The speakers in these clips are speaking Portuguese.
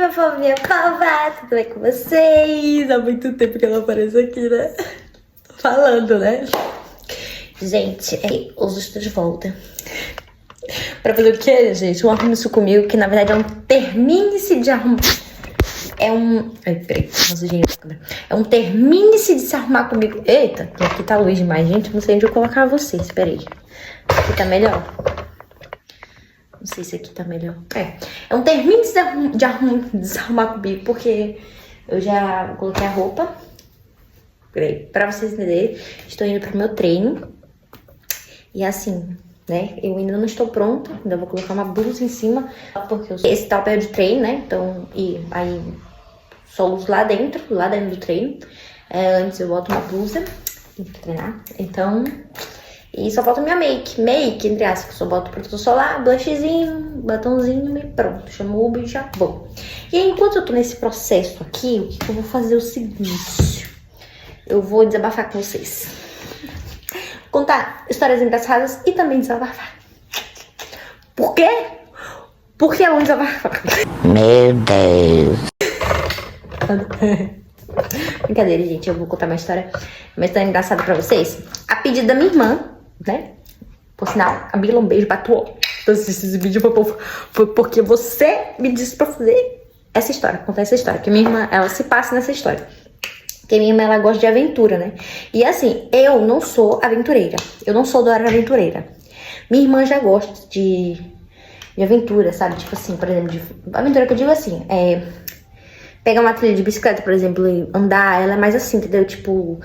minha família Pavá, tudo bem com vocês? Há muito tempo que eu não apareço aqui, né? Tô falando, né? Gente, hoje eu estou de volta. Pra fazer o quê, gente? Um arrume isso comigo, que na verdade é um termine-se de arrumar. Ai, peraí, é um termine-se de se arrumar comigo. Eita, aqui tá luz demais, gente. Não sei onde eu colocar vocês, peraí. Aqui tá melhor. Não sei se aqui tá melhor. É um termine-se de se arrumar comigo, porque eu já coloquei a roupa. Peraí, pra vocês entenderem, estou indo pro meu treino. E assim, né, eu ainda não estou pronta, ainda vou colocar uma blusa em cima, porque esse tá o pé de treino, né, então, e aí só uso lá dentro do treino. Antes eu boto uma blusa pra treinar, então, e só falta minha make, entre aspas, só boto protetor solar, blushzinho, batonzinho e pronto, chamo o Uber e já vou. E aí, enquanto eu tô nesse processo aqui, o que eu vou fazer é o seguinte, eu vou desabafar com vocês. Contar histórias engraçadas e também desabafar. Por quê? Porque é bom desabafar. Meu Deus. Brincadeira, gente. Eu vou contar uma história engraçada pra vocês. A pedido da minha irmã, né? Por sinal, a Bila, um beijo pra tu. Então, esse vídeo foi porque você me disse pra fazer essa história, contar essa história. Que minha irmã, ela se passa nessa história. Porque minha irmã, ela gosta de aventura, né? E assim, eu não sou aventureira. Eu não sou do área aventureira. Minha irmã já gosta de aventura, sabe? Tipo assim, por exemplo, de aventura que eu digo assim, pegar uma trilha de bicicleta, por exemplo, e andar, ela é mais assim, entendeu? Tipo,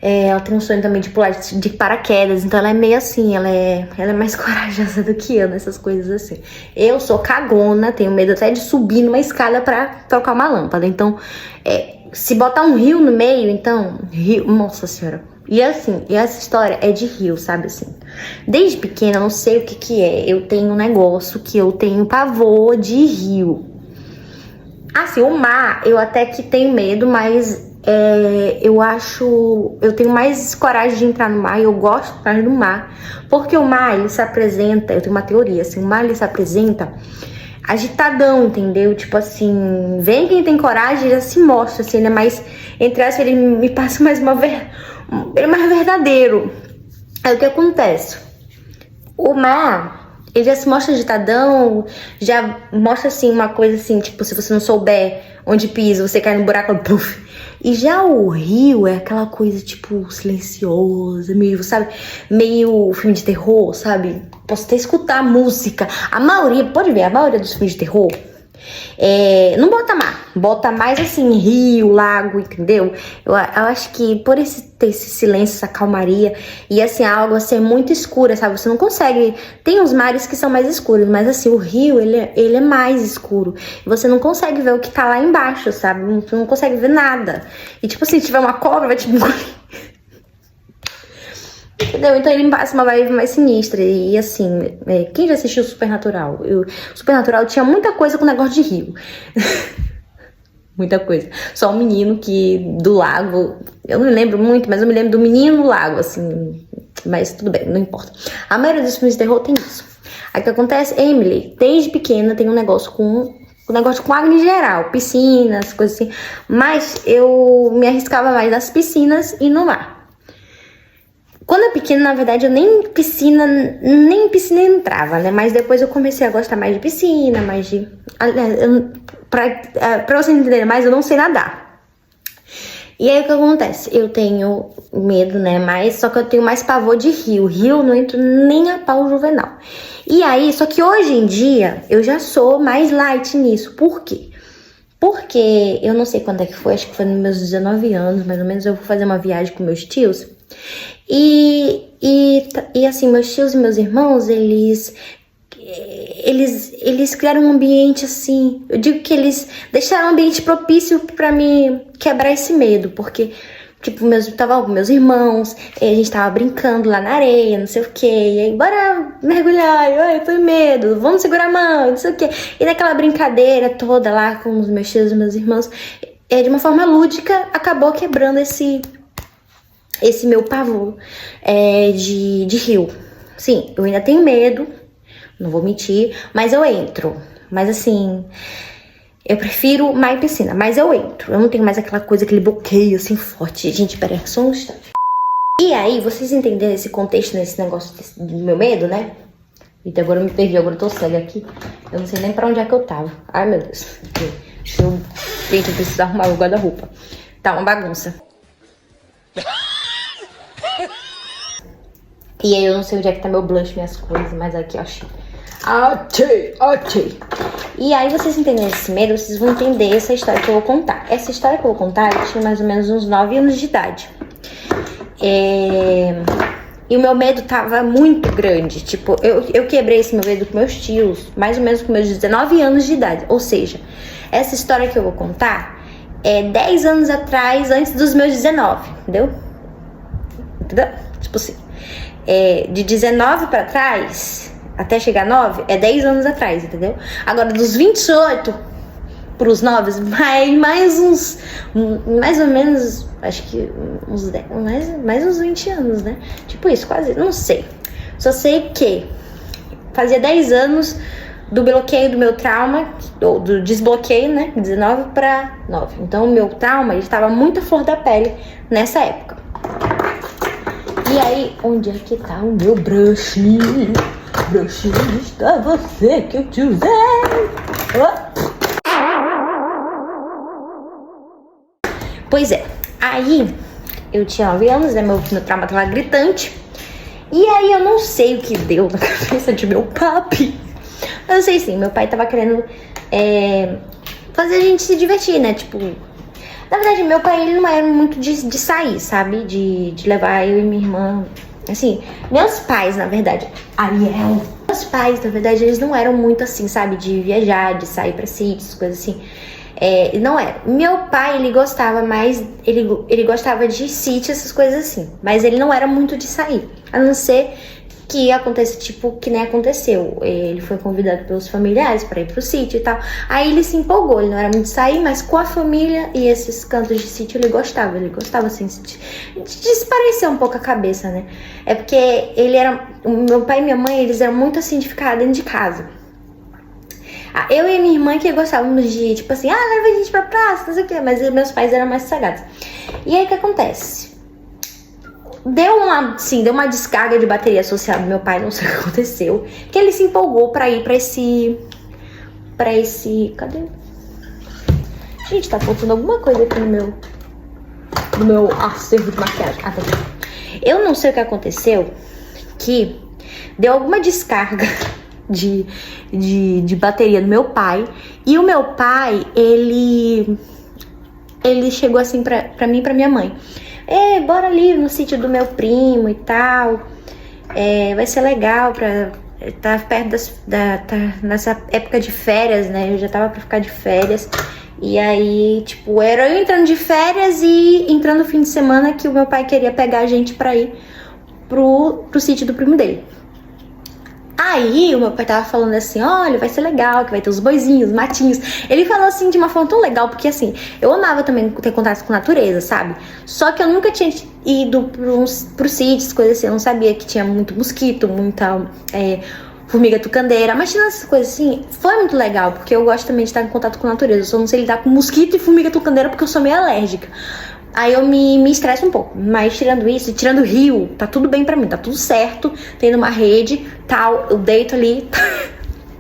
ela tem um sonho também de pular de paraquedas, então ela é meio assim, ela é mais corajosa do que eu nessas coisas assim. Eu sou cagona, tenho medo até de subir numa escada pra trocar uma lâmpada, então, se botar um rio no meio, então, rio, nossa senhora. E assim, essa história é de rio, sabe assim. Desde pequena, eu não sei o que é, eu tenho um negócio que eu tenho pavor de rio. Assim, o mar, eu até que tenho medo, mas eu tenho mais coragem de entrar no mar e eu gosto mais do mar. Porque o mar, ele se apresenta, eu tenho uma teoria, assim, o mar, ele se apresenta agitadão, entendeu? Tipo assim, vem quem tem coragem, já se mostra, assim, né? Mas, entre aspas, ele me passa mais ele é mais verdadeiro. Aí o que acontece? O mar, ele já se mostra agitadão, já mostra, assim, uma coisa assim, tipo, se você não souber onde pisa, você cai no buraco, puff. E já o rio é aquela coisa, tipo, silenciosa, meio, sabe? Meio filme de terror, sabe? Posso até escutar a música. A maioria, pode ver, a maioria dos filmes de terror não bota mar, bota mais assim, rio, lago, entendeu? Eu acho que por ter esse silêncio, essa calmaria, e assim, a água ser muito escura, sabe? Você não consegue. Tem uns mares que são mais escuros, mas assim, o rio, ele é mais escuro. Você não consegue ver o que tá lá embaixo, sabe? Você não consegue ver nada. E tipo assim, se tiver uma cobra, vai te engolir. Entendeu? Então ele passa uma vibe mais sinistra. E assim, quem já assistiu Supernatural? Supernatural tinha muita coisa com negócio de rio. Muita coisa. Só um menino do lago. Eu não me lembro muito, mas eu me lembro do menino no lago, assim. Mas tudo bem, não importa. A maioria dos filmes de terror tem isso. Aí o que acontece? Emily, desde pequena, tem um negócio com água em geral. Piscinas, coisas assim. Mas eu me arriscava mais nas piscinas e no mar. Quando eu era pequena, na verdade, eu nem piscina entrava, né? Mas depois eu comecei a gostar mais de piscina, mais de... Pra você entender mais, eu não sei nadar. E aí, o que acontece? Eu tenho medo, né? Só que eu tenho mais pavor de rio. Rio eu não entro nem a pau juvenal. E aí, só que hoje em dia, eu já sou mais light nisso. Por quê? Porque eu não sei quando é que foi, acho que foi nos meus 19 anos, mais ou menos, eu vou fazer uma viagem com meus tios. E assim, meus tios e meus irmãos, eles criaram um ambiente assim, eu digo que eles deixaram um ambiente propício pra me quebrar esse medo, porque, tipo, tava com meus irmãos, a gente tava brincando lá na areia, não sei o que, e aí, bora mergulhar, ai, eu tô com medo, vamos segurar a mão, não sei o que, e naquela brincadeira toda lá com os meus tios e meus irmãos, de uma forma lúdica, acabou quebrando esse meu pavor de rio. Sim, eu ainda tenho medo, não vou mentir, mas eu entro. Mas assim, Eu prefiro mar e piscina, mas eu entro. Eu não tenho mais aquela coisa, aquele bloqueio assim forte. Gente, peraí, só um instante. E aí, vocês entenderam esse contexto nesse negócio do meu medo, né? Eita, agora eu me perdi, agora eu tô cega aqui. Eu não sei nem pra onde é que eu tava. Ai, meu Deus. Gente, eu preciso arrumar o guarda-roupa. Tá uma bagunça. E aí eu não sei onde é que tá meu blush, minhas coisas, mas aqui, ó. Achei. E aí vocês entenderem esse medo, vocês vão entender essa história que eu vou contar. Essa história que eu vou contar, eu tinha mais ou menos uns 9 anos de idade. E o meu medo tava muito grande. Tipo, eu quebrei esse meu medo com meus tios, mais ou menos com meus 19 anos de idade. Ou seja, essa história que eu vou contar é 10 anos atrás, antes dos meus 19, entendeu? Tipo assim, de 19 pra trás, até chegar a 9, é 10 anos atrás, entendeu? Agora, dos 28 pros 9, mais ou menos, acho que uns 10, mais uns 20 anos, né? Tipo isso, quase, não sei. Só sei que fazia 10 anos do bloqueio do meu trauma, ou do desbloqueio, né? 19 pra 9. Então, o meu trauma, ele estava muito à flor da pele nessa época. E aí, onde é que tá o meu brush? Brush, está você que eu te usei. Pois é, aí eu tinha 9 anos, né? Meu trauma tava gritante. E aí eu não sei o que deu na cabeça de meu papi. Eu sei sim, meu pai tava querendo fazer a gente se divertir, né? Tipo, na verdade, meu pai, ele não era muito de sair, sabe? De levar eu e minha irmã. Assim, meus pais, na verdade, Ariel. Meus pais, na verdade, eles não eram muito assim, sabe? De viajar, de sair pra sítios, coisas assim. Não era. Meu pai, ele gostava mais, ele gostava de sítio, essas coisas assim. Mas ele não era muito de sair. A não ser que acontece, tipo, que nem aconteceu. Ele foi convidado pelos familiares pra ir pro sítio e tal. Aí ele se empolgou, ele não era muito de sair, mas com a família e esses cantos de sítio ele gostava. Ele gostava, assim, de desaparecer um pouco a cabeça, né? É porque meu pai e minha mãe, eles eram muito assim de ficar dentro de casa. Eu e minha irmã que gostávamos de, tipo assim, leva a gente pra praça, não sei o quê. Mas meus pais eram mais sagados. E aí o que acontece? Deu uma descarga de bateria associada no meu pai, não sei o que aconteceu. Que ele se empolgou pra ir pra esse... Cadê? Gente, tá faltando alguma coisa aqui no meu acervo de maquiagem. Tá bom. Eu não sei o que aconteceu, que deu alguma descarga de bateria no meu pai. E o meu pai, ele chegou assim pra mim e pra minha mãe. Bora ali no sítio do meu primo e tal. Vai ser legal pra tá perto nessa época de férias, né? Eu já tava pra ficar de férias. E aí, tipo, era eu entrando de férias e entrando no fim de semana que o meu pai queria pegar a gente pra ir pro sítio do primo dele. Aí o meu pai tava falando assim, olha, vai ser legal, que vai ter os boizinhos, os matinhos. Ele falou assim de uma forma tão legal, porque assim, eu amava também ter contato com a natureza, sabe? Só que eu nunca tinha ido pro sítios, coisas assim, eu não sabia que tinha muito mosquito, muita formiga tucandeira. Mas tirando essas coisas assim, foi muito legal, porque eu gosto também de estar em contato com a natureza. Eu só não sei lidar com mosquito e formiga tucandeira porque eu sou meio alérgica. Aí eu me estresso um pouco, mas tirando isso, tirando o rio, tá tudo bem pra mim, tá tudo certo, tendo uma rede, tal, eu deito ali,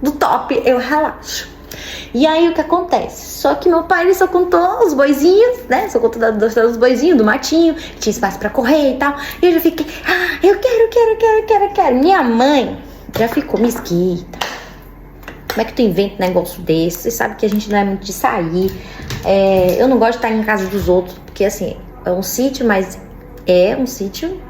do top, eu relaxo. E aí o que acontece? Só que meu pai, ele só contou os boizinhos, né, só contou dos boizinhos, do matinho, que tinha espaço pra correr e tal, e eu já fiquei, eu quero. Minha mãe já ficou mesquita. Como é que tu inventa um negócio desse? Você sabe que a gente não é muito de sair. Eu não gosto de estar em casa dos outros, porque assim, é um sítio, mas é um sítio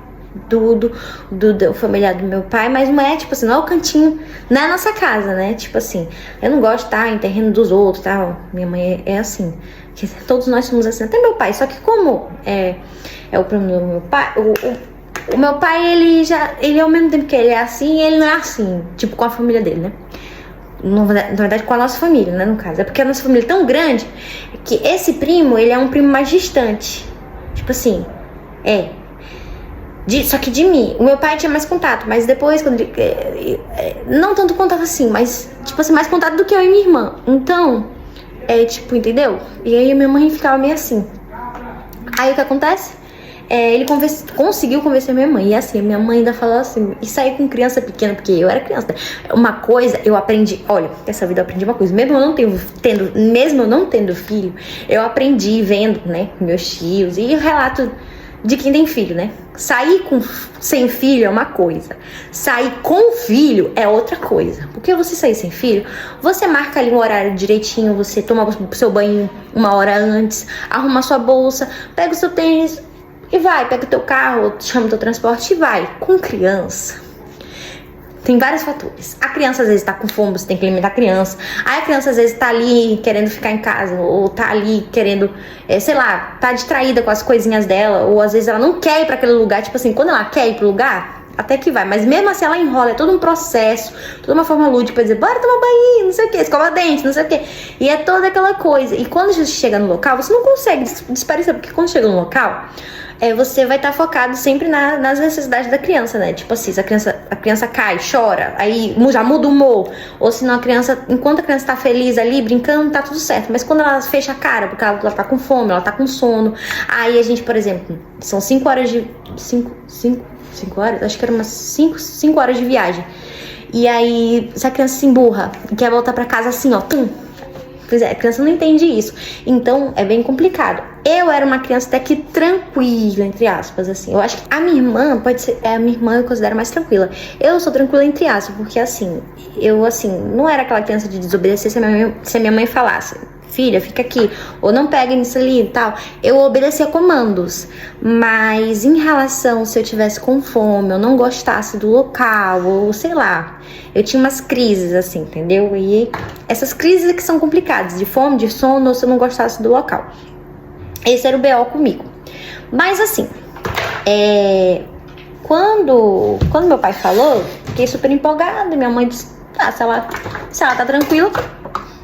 do familiar do meu pai, mas não é, tipo assim, não é o cantinho, não é a nossa casa, né? Tipo assim, eu não gosto de estar em terreno dos outros, tal. Minha mãe é assim, que todos nós somos assim, até meu pai, só que como é o problema do meu pai, o meu pai, ele ao mesmo tempo que ele é assim, ele não é assim, tipo com a família dele, né? Na verdade, com a nossa família, né, no caso. É porque a nossa família é tão grande que esse primo, ele é um primo mais distante. Tipo assim, só que de mim. O meu pai tinha mais contato, mas depois, quando não tanto contato assim, mas, tipo assim, mais contato do que eu e minha irmã. Então, tipo, entendeu? E aí minha mãe ficava meio assim. Aí o que acontece? Ele conseguiu convencer minha mãe. E assim, minha mãe ainda falou assim, e sair com criança pequena, porque eu era criança, né? Uma coisa, eu aprendi, olha, essa vida eu aprendi uma coisa, mesmo eu não tendo filho, eu aprendi vendo, né, meus tios, e o relato de quem tem filho, né? Sair sem filho é uma coisa, sair com filho é outra coisa. Porque você sair sem filho, você marca ali um horário direitinho, você toma o seu banho 1 hora antes, arruma sua bolsa, pega o seu tênis e vai, pega o teu carro, chama o teu transporte e vai. Com criança, tem vários fatores. A criança às vezes tá com fome, você tem que alimentar a criança. Aí a criança às vezes tá ali querendo ficar em casa, ou tá ali querendo, sei lá, tá distraída com as coisinhas dela, ou às vezes ela não quer ir pra aquele lugar. Tipo assim, quando ela quer ir pro lugar, até que vai, mas mesmo assim ela enrola, é todo um processo, toda uma forma lúdica pra dizer, bora tomar banho, não sei o que, escova dente, não sei o que. E é toda aquela coisa. E quando você chega no local, você não consegue disparecer, porque quando chega no local, você vai estar focado sempre nas necessidades da criança, né? Tipo assim, se a criança cai, chora, aí já muda o humor. Ou se não, enquanto a criança tá feliz ali, brincando, tá tudo certo. Mas quando ela fecha a cara, porque ela tá com fome, ela tá com sono, aí a gente, por exemplo, são 5 horas de... 5 horas? Acho que era umas 5 horas de viagem. E aí, se a criança se emburra e quer voltar pra casa assim, ó, pum. Pois é, a criança não entende isso. Então, é bem complicado. Eu era uma criança até que tranquila, entre aspas, assim. Eu acho que a minha irmã pode ser... A minha irmã eu considero mais tranquila. Eu sou tranquila, entre aspas, porque, assim... Eu, assim, não era aquela criança de desobedecer se a minha mãe falasse, filha, fica aqui, ou não pega nisso ali e tal. Eu obedecia comandos. Mas em relação se eu tivesse com fome, eu não gostasse do local, ou sei lá, eu tinha umas crises assim, entendeu? E essas crises que são complicadas, de fome, de sono, ou se eu não gostasse do local. Esse era o BO comigo. Mas assim, quando meu pai falou, fiquei super empolgada. Minha mãe disse, se ela tá tranquila,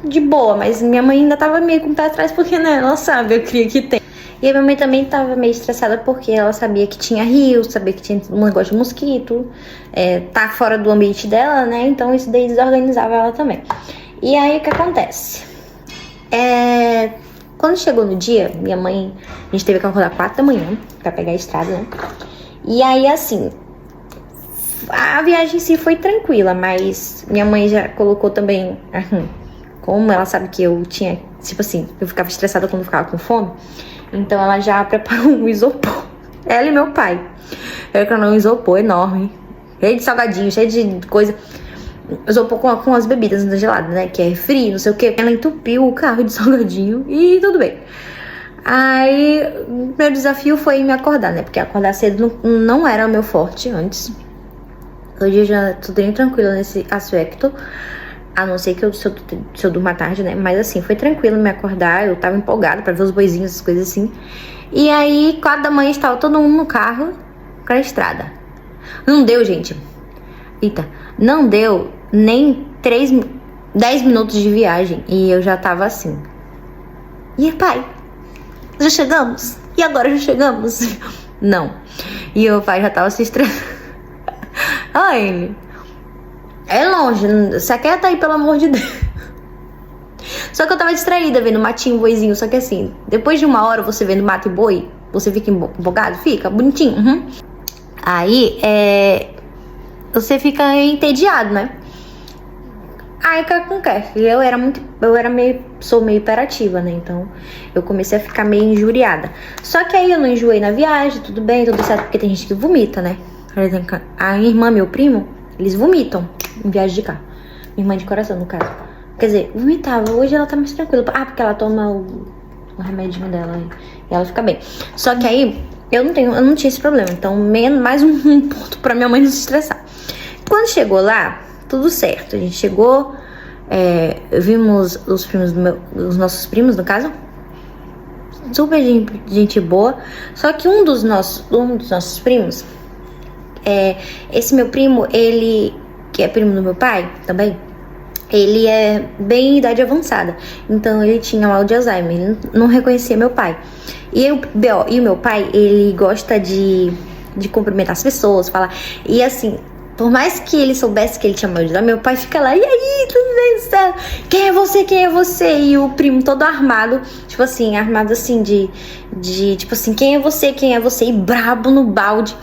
de boa, mas minha mãe ainda tava meio com o pé atrás, porque, né, ela sabe, eu queria que tem. E a minha mãe também tava meio estressada, porque ela sabia que tinha rio, sabia que tinha um negócio de mosquito, tá fora do ambiente dela, né, então isso daí desorganizava ela também. E aí, o que acontece? Quando chegou no dia, minha mãe, a gente teve que acordar 4 da manhã pra pegar a estrada, né, e aí, assim, a viagem em si foi tranquila, mas minha mãe já colocou também... Como ela sabe que eu tinha, tipo assim, eu ficava estressada quando eu ficava com fome, então ela já preparou um isopor. Ela e meu pai. Ela preparou um isopor enorme, cheio de salgadinho, cheio de coisa. Isopor com as bebidas geladas, né? Que é frio, não sei o que. Ela entupiu o carro de salgadinho e tudo bem. Aí, meu desafio foi me acordar, né? Porque acordar cedo não era o meu forte antes. Hoje eu já tô bem tranquila nesse aspecto. A não ser que se eu durma tarde, né? Mas assim, foi tranquilo me acordar. Eu tava empolgada pra ver os boizinhos, essas coisas assim. E aí, 4 da manhã, estava todo mundo no carro pra estrada. Não deu, gente. Eita, não deu nem 10 minutos de viagem. E eu já tava assim. E pai, já chegamos? E agora já chegamos? Não. E o pai já tava se estressando. Olha ele. É longe, você quer tá aí, pelo amor de Deus. Só que eu tava distraída vendo matinho, boizinho. Só que assim, depois de 1 hora você vendo mato e boi, você fica empolgado? Fica, bonitinho. Uhum. Aí, você fica entediado, né? Aí, o que acontece? Sou meio hiperativa, né? Então, eu comecei a ficar meio injuriada. Só que aí eu não enjoei na viagem, tudo bem, tudo certo, porque tem gente que vomita, né? A minha irmã, meu primo, eles vomitam em viagem de carro. Minha irmã de coração, no caso. Quer dizer, vomitava. Hoje ela tá mais tranquila. Porque ela toma o remedinho dela e ela fica bem. Só que aí, eu não tinha esse problema. Então, mais um ponto pra minha mãe não se estressar. Quando chegou lá, tudo certo. A gente chegou, vimos os nossos primos, no caso. Super gente boa. Só que um dos nossos primos, esse meu primo, ele, que é primo do meu pai também, ele é bem em idade avançada. Então ele tinha mal de Alzheimer, ele não reconhecia meu pai. E o meu pai, ele gosta de cumprimentar as pessoas, falar. E assim, por mais que ele soubesse que ele tinha mal de dar, meu pai fica lá, e aí, tudo bem, Stella? Quem é você? Quem é você? E o primo todo armado, tipo assim, tipo assim, quem é você? Quem é você? E brabo no balde.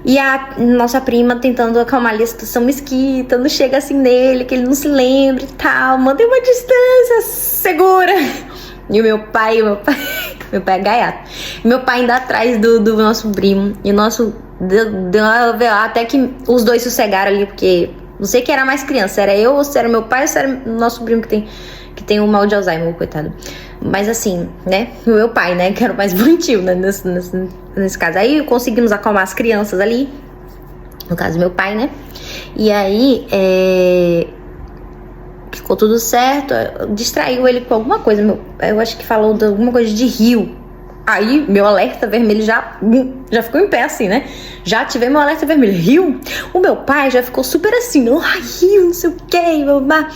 E a nossa prima tentando acalmar ali a situação mesquita, não chega assim nele, que ele não se lembre e tal, mantém uma distância segura. E o meu pai é gaiato. Meu pai ainda atrás do nosso primo. E o nosso, até que os dois sossegaram ali, porque não sei quem era mais criança, era eu ou se era meu pai ou se era o nosso primo que tem o mal de Alzheimer, coitado. Mas assim, né, o meu pai, né, que era o mais bonitinho, né, nesse caso. Aí conseguimos acalmar as crianças ali, no caso meu pai, né, e aí ficou tudo certo, distraiu ele com alguma coisa, eu acho que falou de alguma coisa de rio. Aí meu alerta vermelho já ficou em pé assim, né, já ativei meu alerta vermelho, rio? O meu pai já ficou super assim, rio, não sei o que, babá.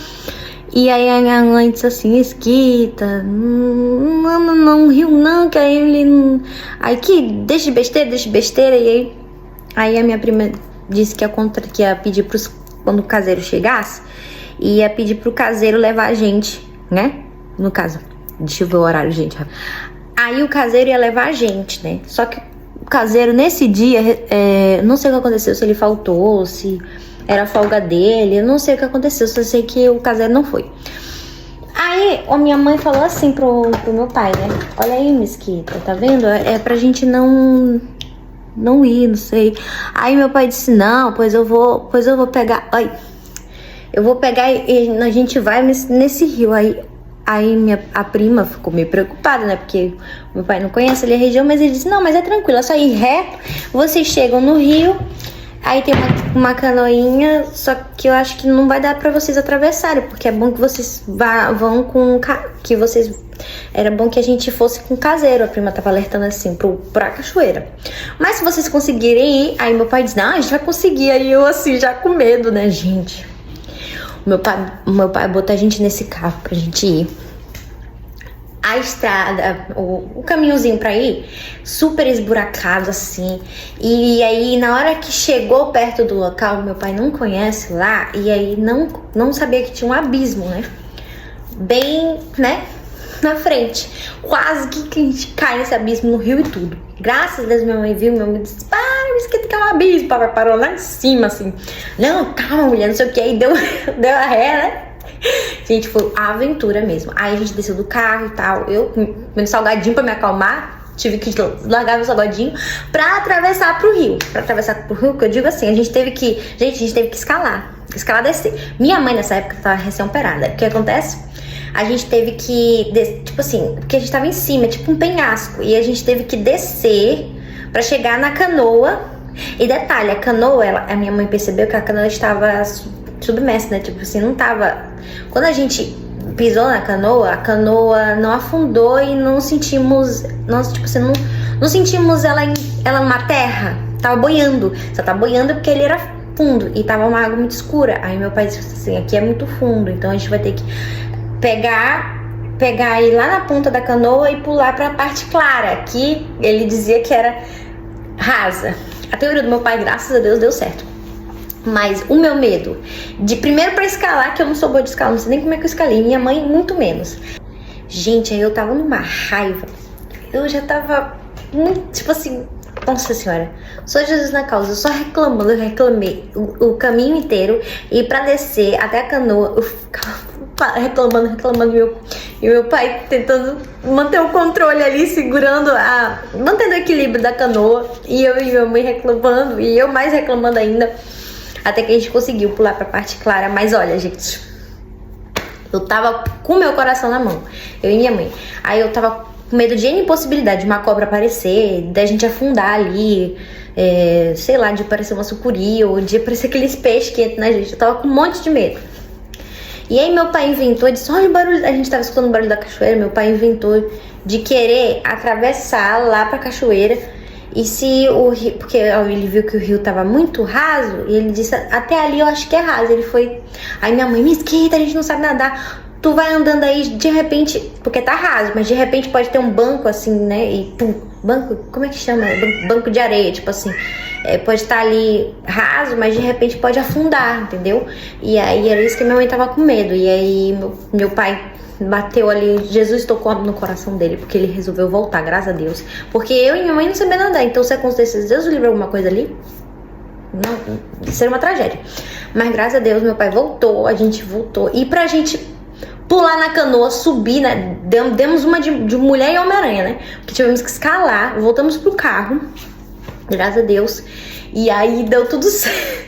E aí a minha mãe disse assim, Mesquita, não riu não, que aí ele não... Aí que deixa de besteira. E aí a minha prima disse que ia pedir quando o caseiro chegasse, ia pedir pro caseiro levar a gente, né? No caso, deixa eu ver o horário, gente. Aí o caseiro ia levar a gente, né? Só que o caseiro nesse dia, não sei o que aconteceu, se ele faltou, se... era a folga dele, eu não sei o que aconteceu, só sei que o caseiro não foi. Aí a minha mãe falou assim pro meu pai, né? Olha aí, Mesquita, tá vendo? É pra gente não ir, não sei. Aí meu pai disse, não, pois eu vou pegar. Ai, eu vou pegar e a gente vai nesse rio. Aí a prima ficou meio preocupada, né? Porque meu pai não conhece ali a região, mas ele disse, não, mas é tranquilo, é só ir reto, vocês chegam no rio. Aí tem uma canoinha, só que eu acho que não vai dar pra vocês atravessarem, porque é bom que vocês vão com... Era bom que a gente fosse com o caseiro, a prima tava alertando assim, pra cachoeira. Mas se vocês conseguirem ir, aí meu pai disse, não, a gente vai conseguir. Aí eu assim, já com medo, né, gente? O meu pai botou a gente nesse carro pra gente ir. A estrada, o caminhozinho pra ir, super esburacado assim. E aí na hora que chegou perto do local, meu pai não conhece lá, e aí não sabia que tinha um abismo, né? Bem, né, na frente. Quase que a gente cai nesse abismo no rio e tudo. Graças a Deus minha mãe viu, minha mãe disse, para, Mesquita, que é um abismo. Papai parou lá em cima assim. Não, calma mulher, não sei o que. Aí deu a ré, né? Gente, foi a aventura mesmo. Aí a gente desceu do carro e tal. Eu comendo salgadinho pra me acalmar. Tive que largar meu salgadinho pra atravessar pro rio. Pra atravessar pro rio, que eu digo assim, a gente teve que escalar. Escalar, descer. Minha mãe nessa época tava recém-operada. O que acontece? A gente teve que, tipo assim, porque a gente tava em cima, tipo um penhasco. E a gente teve que descer pra chegar na canoa. E detalhe, a canoa, a minha mãe percebeu que a canoa estava submersa, né? Tipo assim, não tava... Quando a gente pisou na canoa, a canoa não afundou e não sentimos... Nossa, tipo assim, não sentimos ela numa terra. Tava boiando. Só tava boiando porque ele era fundo e tava uma água muito escura. Aí meu pai disse assim, aqui é muito fundo, então a gente vai ter que pegar e ir lá na ponta da canoa e pular pra parte clara, que ele dizia que era rasa. A teoria do meu pai, graças a Deus, deu certo. Mas o meu medo de primeiro pra escalar, que eu não sou boa de escalar, não sei nem como é que eu escalei, minha mãe muito menos. Gente, aí eu tava numa raiva. Eu já tava muito, tipo assim, nossa senhora, sou Jesus na causa, eu só reclamando, eu reclamei o caminho inteiro. E pra descer até a canoa, eu ficava reclamando, e meu pai tentando manter o controle ali, segurando mantendo o equilíbrio da canoa, e eu e minha mãe reclamando, e eu mais reclamando ainda, até que a gente conseguiu pular pra parte clara. Mas olha, gente, eu tava com meu coração na mão, eu e minha mãe. Aí eu tava com medo de impossibilidade de uma cobra aparecer, da gente afundar ali, sei lá, de aparecer uma sucuri, ou de aparecer aqueles peixes que entram na gente. Eu tava com um monte de medo. E aí meu pai inventou, disse, olha o barulho, a gente tava escutando o barulho da cachoeira, meu pai inventou de querer atravessar lá pra cachoeira. E se o rio, porque ele viu que o rio tava muito raso, e ele disse, até ali eu acho que é raso. Ele foi, aí minha mãe, Mesquita, a gente não sabe nadar. tu vai andando aí, de repente, porque tá raso, mas de repente pode ter um banco assim, né? E pum, banco, como é que chama? Banco de areia, tipo assim. Pode estar ali raso, mas de repente pode afundar, entendeu? E aí era isso que minha mãe tava com medo. E aí meu pai bateu ali, Jesus tocou no coração dele, porque ele resolveu voltar, graças a Deus. Porque eu e minha mãe não sabia nadar, então se acontecesse, Deus livrou alguma coisa ali, não, seria uma tragédia. Mas graças a Deus meu pai voltou, a gente voltou. E pra gente pular na canoa, subir, né? Demos uma de mulher e Homem-Aranha, né? Porque tivemos que escalar, voltamos pro carro, graças a Deus. E aí deu tudo certo.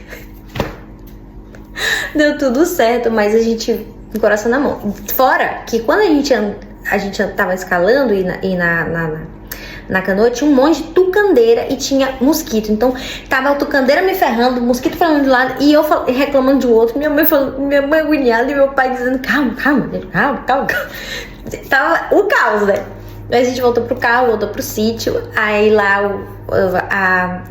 Deu tudo certo, mas a gente com o coração na mão. Fora que quando a gente tava escalando e na canoa tinha um monte de tucandeira e tinha mosquito. Então tava a tucandeira me ferrando, o mosquito falando de um lado e eu reclamando de outro. Minha mãe agoniada e meu pai dizendo: calma. Tava o caos, né? Aí a gente voltou pro carro, voltou pro sítio. Aí lá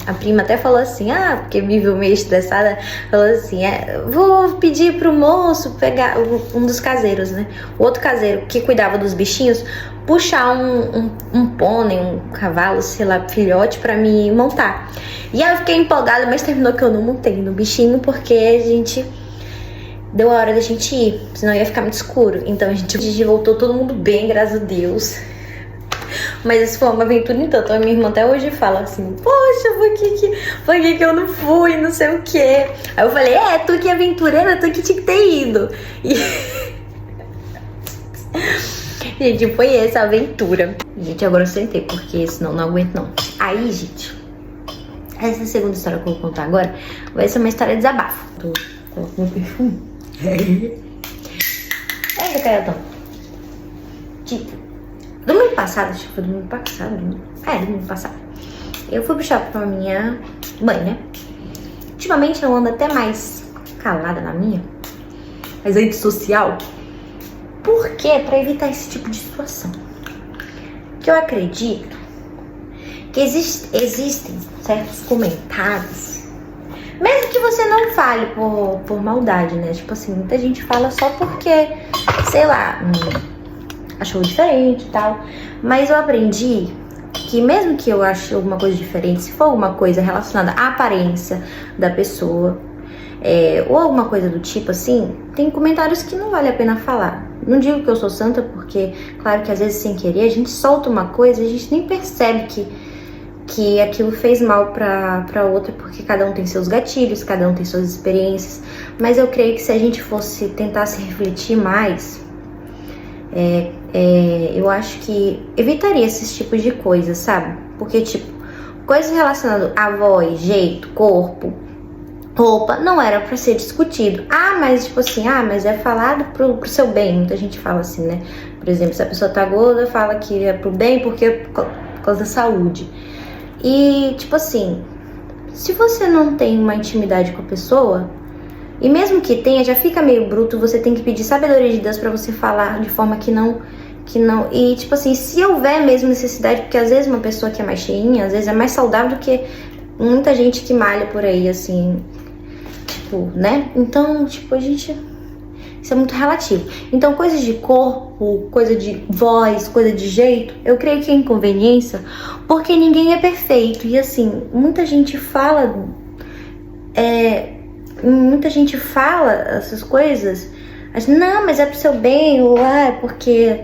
a prima até falou assim, porque me viu meio estressada, falou assim, vou pedir pro moço pegar, um dos caseiros, né? O outro caseiro que cuidava dos bichinhos, puxar um pônei, um cavalo, sei lá, filhote pra me montar. E aí eu fiquei empolgada, mas terminou que eu não montei no bichinho, porque a gente... Deu a hora da gente ir, senão ia ficar muito escuro. Então a gente voltou todo mundo bem, graças a Deus. Mas isso foi uma aventura em tanto. A minha irmã até hoje fala assim, poxa, por que eu não fui, não sei o quê. Aí eu falei, tu que é aventureira, tu que tinha que ter ido. E... gente, foi essa a aventura. Gente, agora eu sentei, porque senão não aguento não. Aí, gente, essa segunda história que eu vou contar agora vai ser uma história de desabafo. Tô colocando meu perfume. Carotão. Tipo, domingo passado, acho que foi domingo passado, eu fui pro shopping com a minha mãe, né? Ultimamente eu ando até mais calada na minha, mais antissocial. Por quê? Pra evitar esse tipo de situação. Que eu acredito que existem certos comentários, mesmo que você não fale por maldade, né? Tipo assim, muita gente fala só porque, sei lá, achou diferente e tal. Mas eu aprendi que mesmo que eu ache alguma coisa diferente, se for alguma coisa relacionada à aparência da pessoa, ou alguma coisa do tipo assim, tem comentários que não vale a pena falar. Não digo que eu sou santa, porque claro que às vezes sem querer a gente solta uma coisa e a gente nem percebe que aquilo fez mal pra outra, porque cada um tem seus gatilhos, cada um tem suas experiências. Mas eu creio que se a gente fosse tentar se refletir mais, eu acho que evitaria esses tipos de coisas, sabe? Porque, tipo, coisas relacionadas a voz, jeito, corpo, roupa, não era pra ser discutido. Mas tipo assim, mas é falado pro seu bem. Muita gente fala assim, né? Por exemplo, se a pessoa tá gorda, fala que é pro bem porque por causa da saúde. E, tipo assim, se você não tem uma intimidade com a pessoa, e mesmo que tenha, já fica meio bruto, você tem que pedir sabedoria de Deus pra você falar de forma que não... E, tipo assim, se houver mesmo necessidade, porque às vezes uma pessoa que é mais cheinha, às vezes é mais saudável do que muita gente que malha por aí, assim, tipo, né? Então, tipo, isso é muito relativo. Então, coisas de corpo, coisa de voz, coisa de jeito, eu creio que é inconveniência, porque ninguém é perfeito. E assim, muita gente fala essas coisas, assim, não, mas é pro seu bem, ou é porque,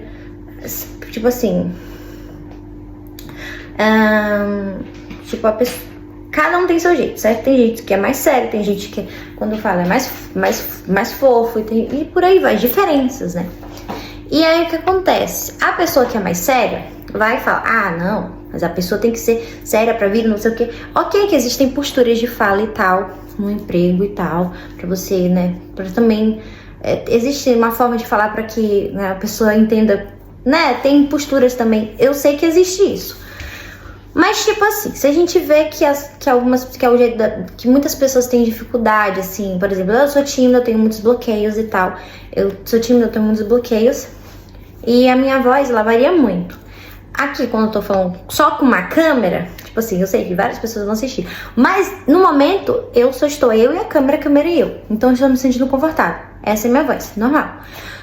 tipo assim, tipo, a pessoa, cada um tem seu jeito, certo? Tem gente que é mais sério, tem gente que, quando fala, é mais fofo, e por aí vai, diferenças, né? E aí o que acontece? A pessoa que é mais séria vai falar, não, mas a pessoa tem que ser séria pra vir, não sei o quê. Ok, que existem posturas de fala e tal, no emprego e tal, pra você, né, pra também... existe uma forma de falar pra que, né, a pessoa entenda, né, tem posturas também, eu sei que existe isso. Mas, tipo assim, se a gente vê que é o jeito que muitas pessoas têm dificuldade, assim, por exemplo, eu sou tímida, eu tenho muitos bloqueios e tal. Eu sou tímida, eu tenho muitos bloqueios. E a minha voz, ela varia muito. Aqui, quando eu tô falando só com uma câmera, Tipo assim, eu sei que várias pessoas vão assistir. Mas, no momento, só estou eu e a câmera e eu. Então, eu estou me sentindo confortável. Essa é a minha voz, normal.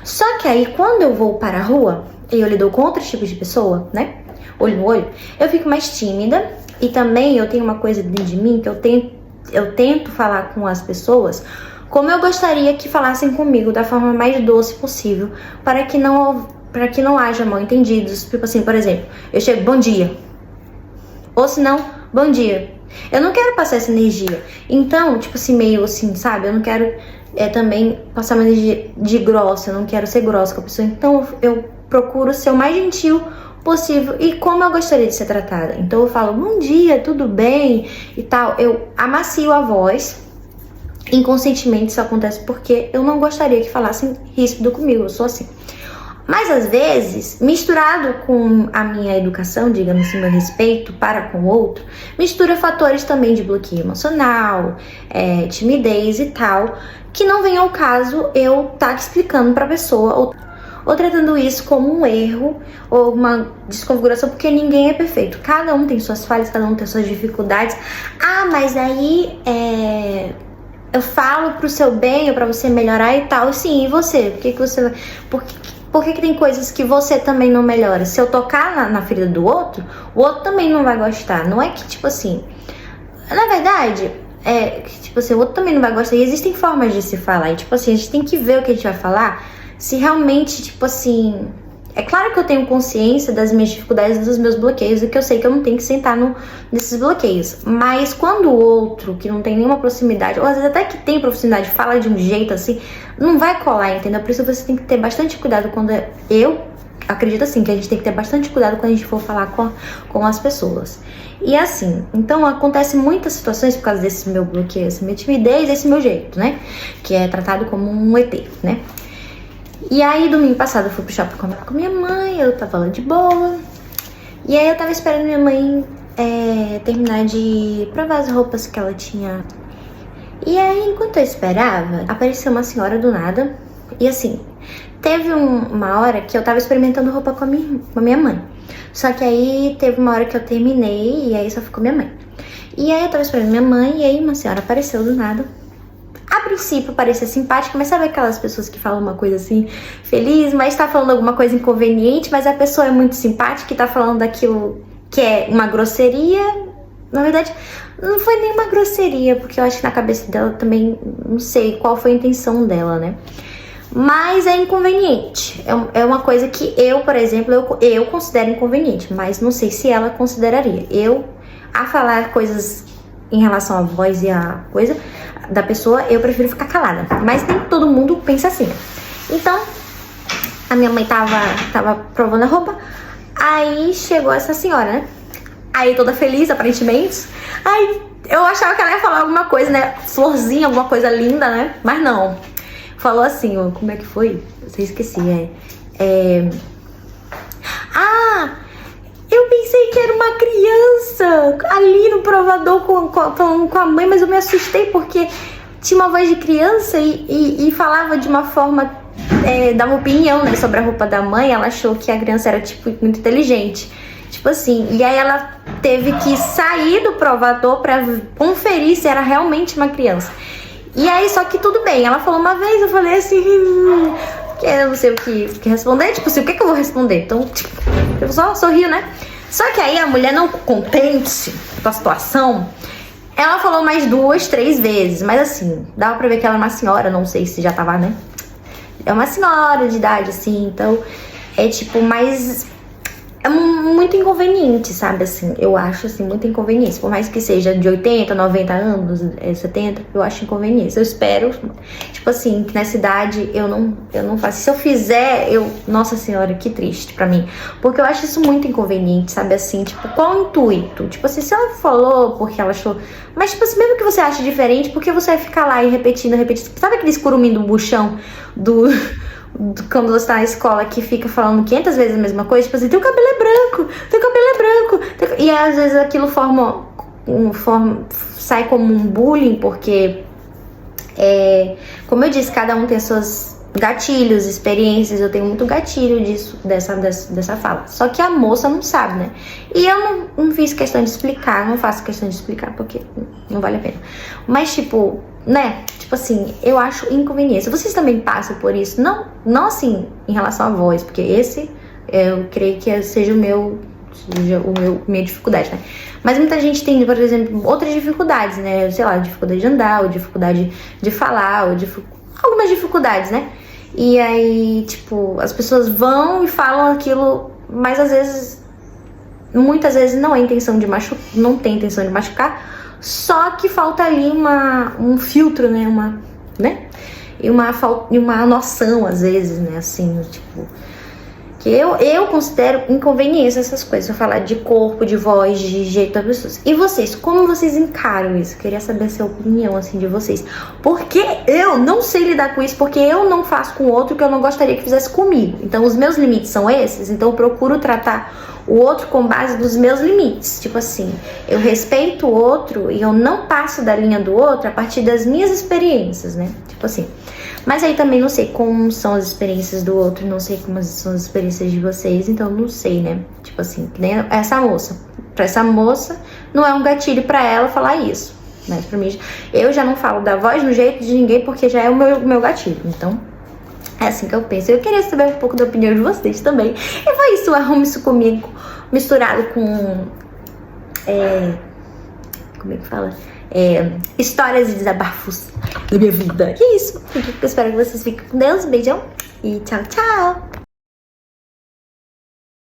Só que aí, quando eu vou para a rua e eu lido com outros tipos de pessoa, né? Olho no olho, eu fico mais tímida. E também eu tenho uma coisa dentro de mim que eu tento falar com as pessoas como eu gostaria que falassem comigo, da forma mais doce possível, para que não haja mal entendidos. Tipo assim, por exemplo, eu chego, bom dia. Ou se não, bom dia. Eu não quero passar essa energia. Então, tipo assim, meio assim, sabe? Eu não quero também passar uma energia de grossa. Eu não quero ser grossa com a pessoa. Então, eu procuro ser o mais gentil possível e como eu gostaria de ser tratada. Então, eu falo, bom dia, tudo bem? E tal. Eu amacio a voz. Inconscientemente isso acontece porque eu não gostaria que falassem ríspido comigo. Eu sou assim. Mas às vezes, misturado com a minha educação, digamos assim, meu respeito para com o outro, mistura fatores também de bloqueio emocional, timidez e tal, que não vem ao caso eu estar explicando para a pessoa ou tratando isso como um erro ou uma desconfiguração, porque ninguém é perfeito. Cada um tem suas falhas, cada um tem suas dificuldades. Ah, mas aí eu falo pro seu bem ou pra você melhorar e tal. Sim, e você? Por que você vai... Por que tem coisas que você também não melhora? Se eu tocar na ferida do outro, o outro também não vai gostar. Não é que, tipo assim... Na verdade, tipo assim, o outro também não vai gostar. E existem formas de se falar. E, tipo assim, a gente tem que ver o que a gente vai falar. Se realmente, tipo assim... É claro que eu tenho consciência das minhas dificuldades, dos meus bloqueios, e que eu sei que eu não tenho que sentar nesses bloqueios. Mas quando o outro, que não tem nenhuma proximidade, ou às vezes até que tem proximidade, fala de um jeito assim, não vai colar, entendeu? Por isso você tem que ter bastante cuidado quando... Eu acredito assim, que a gente tem que ter bastante cuidado quando a gente for falar com as pessoas. E assim, então acontece muitas situações por causa desse meu bloqueio, essa minha timidez, esse meu jeito, né? Que é tratado como um ET, né? E aí, domingo passado, eu fui pro shopping com minha mãe, eu tava lá de boa. E aí, eu tava esperando minha mãe terminar de provar as roupas que ela tinha. E aí, enquanto eu esperava, apareceu uma senhora do nada. E assim, teve uma hora que eu tava experimentando roupa com a minha mãe. Só que aí, teve uma hora que eu terminei e aí só ficou minha mãe. E aí, eu tava esperando minha mãe e aí uma senhora apareceu do nada. A princípio parecia simpática, mas sabe aquelas pessoas que falam uma coisa assim, feliz, mas tá falando alguma coisa inconveniente, mas a pessoa é muito simpática e tá falando daquilo que é uma grosseria. Na verdade, não foi nem uma grosseria, porque eu acho que na cabeça dela também, não sei qual foi a intenção dela, né? Mas é inconveniente. É uma coisa que eu, por exemplo, eu considero inconveniente, mas não sei se ela consideraria. A falar coisas em relação à voz e a coisa da pessoa, eu prefiro ficar calada. Mas nem todo mundo pensa assim. Então, a minha mãe tava provando a roupa. Aí chegou essa senhora, né? Aí toda feliz, aparentemente. Aí eu achava que ela ia falar alguma coisa, né? Florzinha, alguma coisa linda, né? Mas não. Falou assim, ó, como é que foi? Eu esqueci, eu pensei que era uma criança ali no provador com a mãe, mas eu me assustei porque tinha uma voz de criança e falava de uma forma, dava opinião, né, sobre a roupa da mãe. Ela achou que a criança era, tipo, muito inteligente, tipo assim, e aí ela teve que sair do provador pra conferir se era realmente uma criança. E aí, só que tudo bem, ela falou uma vez, eu falei assim, que eu não sei o que responder, tipo assim, o que eu vou responder? Então, tipo, eu só sorrio, né? Só que aí a mulher, não contente com a situação, ela falou mais 2, 3 vezes, mas assim, dava pra ver que ela é uma senhora, não sei se já tava, né? É uma senhora de idade, assim, então é tipo, mais... É muito inconveniente, sabe, assim, eu acho, assim, muito inconveniente. Por mais que seja de 80, 90 anos, 70, eu acho inconveniente. Eu espero, tipo assim, que nessa idade eu não faço. Se eu fizer, nossa senhora, que triste pra mim. Porque eu acho isso muito inconveniente, sabe, assim, tipo, qual o intuito? Tipo assim, se ela falou porque ela achou... Mas, tipo assim, mesmo que você ache diferente, por que você vai ficar lá e repetindo? Sabe aquele curumim do buchão quando você tá na escola que fica falando 500 vezes a mesma coisa, tipo assim, teu cabelo é branco, e às vezes aquilo sai como um bullying, porque como eu disse, cada um tem as suas gatilhos, experiências, eu tenho muito gatilho disso, dessa fala. Só que a moça não sabe, né? E eu não fiz questão de explicar, não faço questão de explicar, porque não vale a pena. Mas, tipo, né? Tipo assim, eu acho inconveniência. Vocês também passam por isso? Não assim, em relação à voz, porque esse, eu creio que seja minha dificuldade, né? Mas muita gente tem, por exemplo, outras dificuldades, né? Sei lá, dificuldade de andar, ou dificuldade de falar, ou algumas dificuldades, né? E aí, tipo, as pessoas vão e falam aquilo, mas às vezes, muitas vezes não tem intenção de machucar, só que falta ali um filtro, né? E uma noção, às vezes, né? Assim, tipo, que eu considero inconveniência essas coisas. Eu falar de corpo, de voz, de jeito das pessoas. E vocês, como vocês encaram isso? Eu queria saber a sua opinião, assim, de vocês. Porque eu não sei lidar com isso, porque eu não faço com o outro que eu não gostaria que fizesse comigo. Então, os meus limites são esses, então eu procuro tratar o outro com base dos meus limites. Tipo assim, eu respeito o outro e eu não passo da linha do outro a partir das minhas experiências, né? Tipo assim. Mas aí também não sei como são as experiências do outro, não sei como são as experiências de vocês, então não sei, né? Tipo assim, que nem essa moça. Pra essa moça, não é um gatilho pra ela falar isso. Mas pra mim, eu já não falo da voz no jeito de ninguém, porque já é o meu gatilho. Então, é assim que eu penso. Eu queria saber um pouco da opinião de vocês também. E foi isso, arrume isso comigo, misturado com... como é que fala? Histórias e desabafos da minha vida. E é isso. Eu espero que vocês fiquem com Deus. Beijão e tchau, tchau.